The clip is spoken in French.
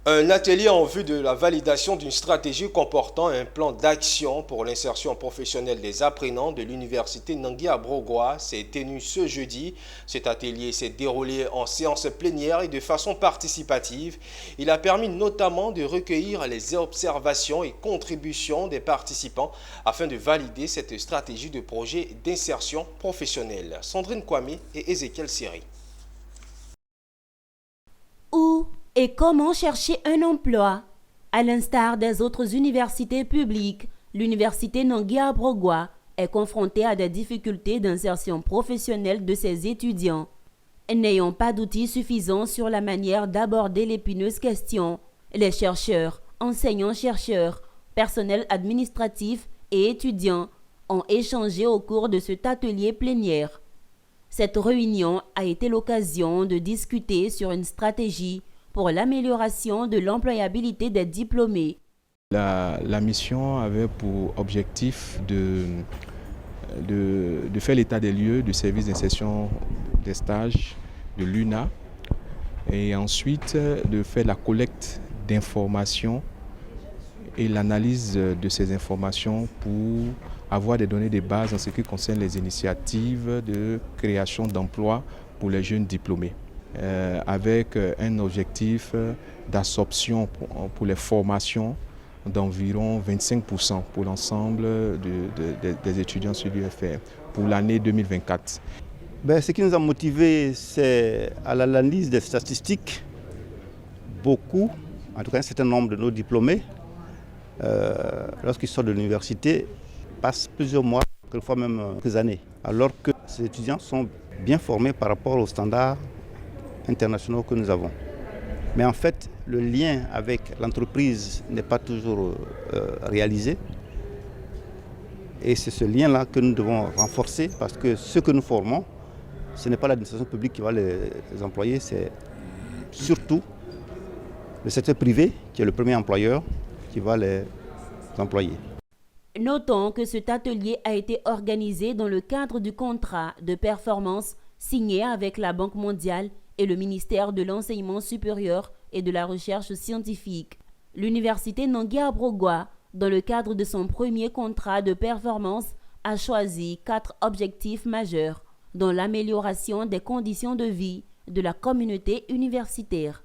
Un atelier en vue de la validation d'une stratégie comportant un plan d'action pour l'insertion professionnelle des apprenants de l'université Nangui à Brogoua s'est tenu ce jeudi. Cet atelier s'est déroulé en séance plénière et de façon participative. Il a permis notamment de recueillir les observations et contributions des participants afin de valider cette stratégie de projet d'insertion professionnelle. Sandrine Kwame et Ezekiel Siri. Où et comment chercher un emploi? À l'instar des autres universités publiques, l'université Nangui à Brogoua est confrontée à des difficultés d'insertion professionnelle de ses étudiants. N'ayant pas d'outils suffisants sur la manière d'aborder l'épineuse question, les chercheurs, enseignants-chercheurs, personnel administratif et étudiants ont échangé au cours de cet atelier plénière. Cette réunion a été l'occasion de discuter sur une stratégie pour l'amélioration de l'employabilité des diplômés. La mission avait pour objectif de faire l'état des lieux du service d'insertion des stages de l'UNA et ensuite de faire la collecte d'informations et l'analyse de ces informations pour avoir des données de base en ce qui concerne les initiatives de création d'emplois pour les jeunes diplômés, avec un objectif d'absorption pour les formations d'environ 25% pour l'ensemble des étudiants sur l'UFR pour l'année 2024. Ce qui nous a motivés, c'est à l'analyse des statistiques. Beaucoup, en tout cas un certain nombre de nos diplômés, lorsqu'ils sortent de l'université, passent plusieurs mois, quelquefois même quelques années, alors que ces étudiants sont bien formés par rapport aux standards internationaux que nous avons. Mais en fait, le lien avec l'entreprise n'est pas toujours réalisé. Et c'est ce lien-là que nous devons renforcer parce que ce que nous formons, ce n'est pas l'administration publique qui va les employer, c'est surtout le secteur privé qui est le premier employeur qui va les employer. Notons que cet atelier a été organisé dans le cadre du contrat de performance signé avec la Banque mondiale et le ministère de l'Enseignement supérieur et de la Recherche scientifique. L'université Nangui à Brogoua, dans le cadre de son premier contrat de performance, a choisi 4 objectifs majeurs, dont l'amélioration des conditions de vie de la communauté universitaire.